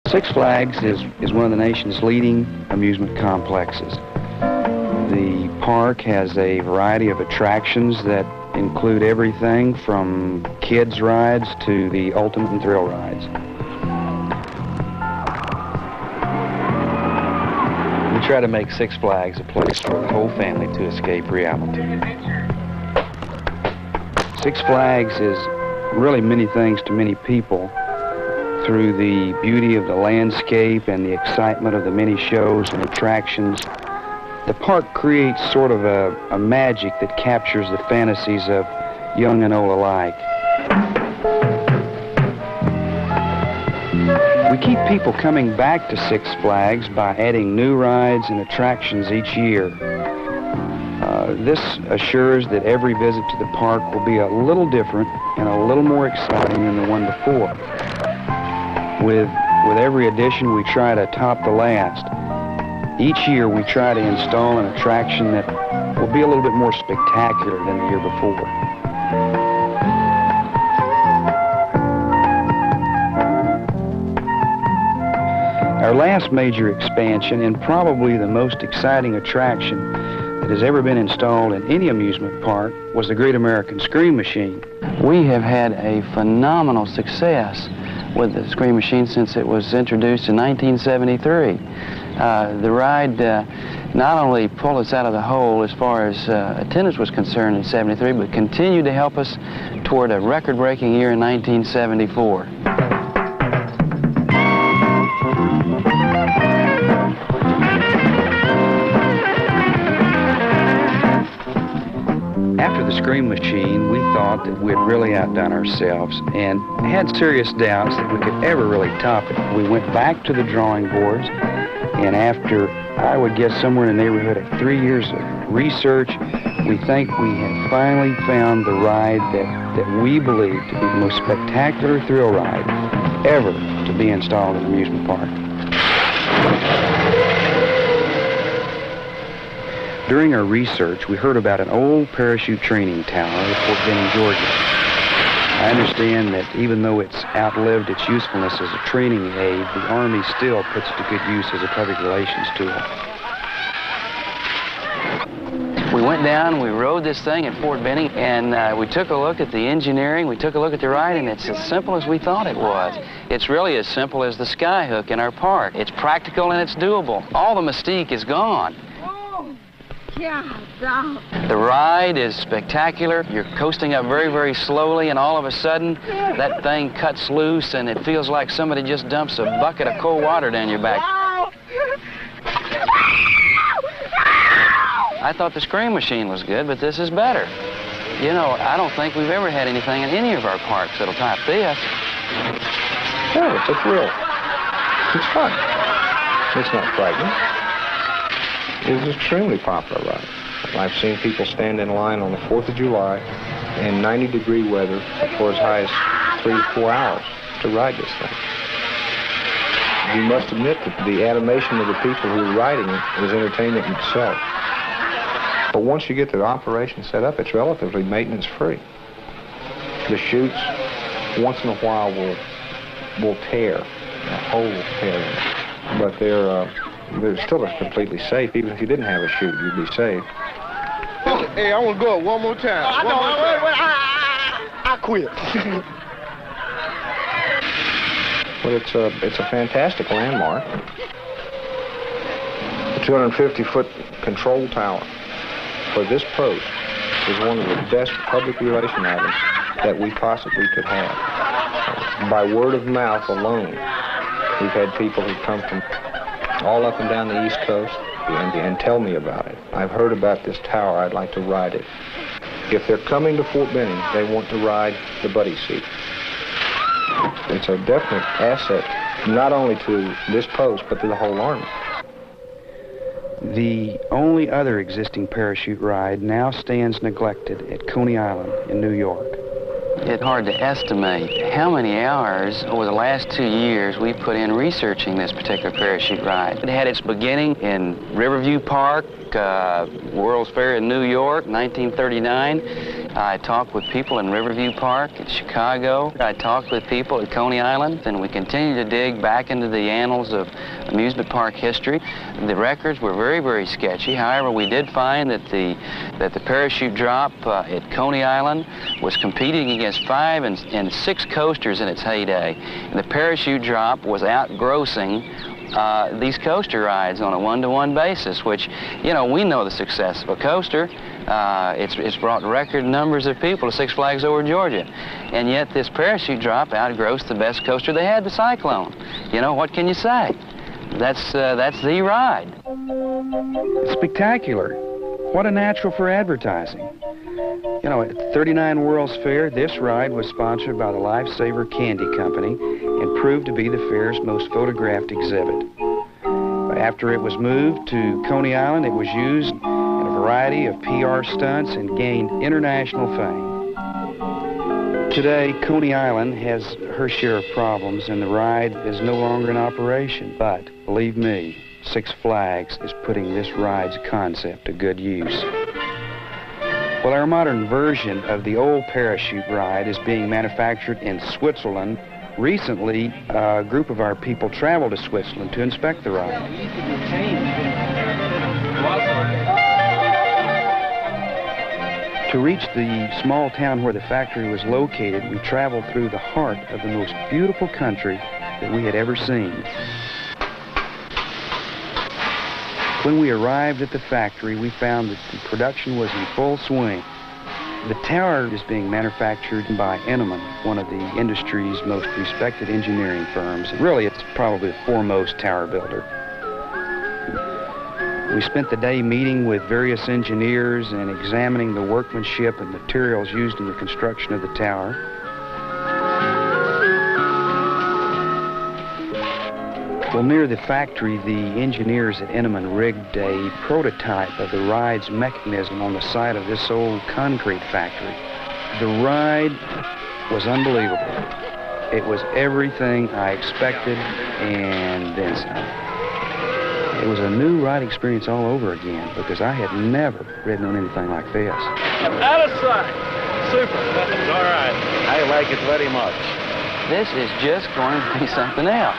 Six Flags is one of the nation's leading amusement complexes. The park has a variety of attractions that include everything from kids' rides to the ultimate and thrill rides. We try to make Six Flags a place for the whole family to escape reality. Six Flags is really many things to many people through the beauty of the landscape and the excitement of the many shows and attractions. The park creates sort of a magic that captures the fantasies of young and old alike. We keep people coming back to Six Flags by adding new rides and attractions each year. This assures that every visit to the park will be a little different and a little more exciting than the one before. With every addition, we try to top the last. Each year, we try to install an attraction that will be a little bit more spectacular than the year before. Our last major expansion, and probably the most exciting attraction that has ever been installed in any amusement park, was the Great American Scream Machine. We have had a phenomenal success with the Scream Machine since it was introduced in 1973. The ride not only pulled us out of the hole as far as attendance was concerned in '73, but continued to help us toward a record-breaking year in 1974. After the Scream Machine, we thought that we'd really outdone ourselves and had serious doubts that we could ever really top it. We went back to the drawing boards, and after, I would guess, somewhere in the neighborhood of 3 years of research, we think we have finally found the ride that we believe to be the most spectacular thrill ride ever to be installed in an amusement park. During our research, we heard about an old parachute training tower at Fort Benning, Georgia. I understand that even though it's outlived its usefulness as a training aid, the Army still puts it to good use as a public relations tool. We went down, we rode this thing at Fort Benning, and we took a look at the engineering, we took a look at the ride, and it's as simple as we thought it was. It's really as simple as the Skyhook in our park. It's practical and it's doable. All the mystique is gone. The ride is spectacular. You're coasting up very, very slowly, and all of a sudden, that thing cuts loose, and it feels like somebody just dumps a bucket of cold water down your back. I thought the Scream Machine was good, but this is better. You know, I don't think we've ever had anything in any of our parks that'll top this. No, it's a thrill. It's fun. It's not frightening. It's an extremely popular ride. I've seen people stand in line on the 4th of July in 90-degree weather for as high as 3 to 4 hours to ride this thing. You must admit that the animation of the people who are riding it is entertainment in itself. But once you get the operation set up, it's relatively maintenance-free. The chutes, once in a while, will tear, a hole will tear, but they're still completely safe. Even if you didn't have a chute, you'd be safe. Hey, I want to go up one more time. I quit. But it's a fantastic landmark. The 250-foot control tower for this post is one of the best public relation items that we possibly could have. By word of mouth alone, we've had people who come from all up and down the East Coast and tell me about it. I've heard about this tower. I'd like to ride it. If they're coming to Fort Benning, they want to ride the buddy seat. It's a definite asset, not only to this post, but to the whole Army. The only other existing parachute ride now stands neglected at Coney Island in New York. It's hard to estimate how many hours over the last 2 years we put in researching this particular parachute ride. It had its beginning in Riverview Park, World's Fair in New York, 1939. I talked with people in Riverview Park, in Chicago. I talked with people at Coney Island, and we continue to dig back into the annals of amusement park history. The records were very, very sketchy. However, we did find that the parachute drop at Coney Island was competing against 5 and 6 coasters in its heyday. And the parachute drop was outgrossing these coaster rides on a one-to-one basis, which, you know, we know the success of a coaster. It's brought record numbers of people to Six Flags Over Georgia. And yet this parachute drop outgrossed the best coaster they had, the Cyclone. You know, what can you say? That's the ride. Spectacular. What a natural for advertising. You know, at 39 World's Fair, this ride was sponsored by the Lifesaver Candy Company and proved to be the fair's most photographed exhibit. After it was moved to Coney Island, it was used in a variety of PR stunts and gained international fame. Today, Coney Island has her share of problems and the ride is no longer in operation. But, believe me, Six Flags is putting this ride's concept to good use. Well, our modern version of the old parachute ride is being manufactured in Switzerland. Recently, a group of our people traveled to Switzerland to inspect the ride. To reach the small town where the factory was located, we traveled through the heart of the most beautiful country that we had ever seen. When we arrived at the factory, we found that the production was in full swing. The tower is being manufactured by Eneman, one of the industry's most respected engineering firms. Really, it's probably the foremost tower builder. We spent the day meeting with various engineers and examining the workmanship and materials used in the construction of the tower. Well, near the factory, the engineers at Eneman rigged a prototype of the ride's mechanism on the side of this old concrete factory. The ride was unbelievable. It was everything I expected and then some. It was a new ride experience all over again because I had never ridden on anything like this. Out of sight. Super. All right. I like it very much. This is just going to be something else.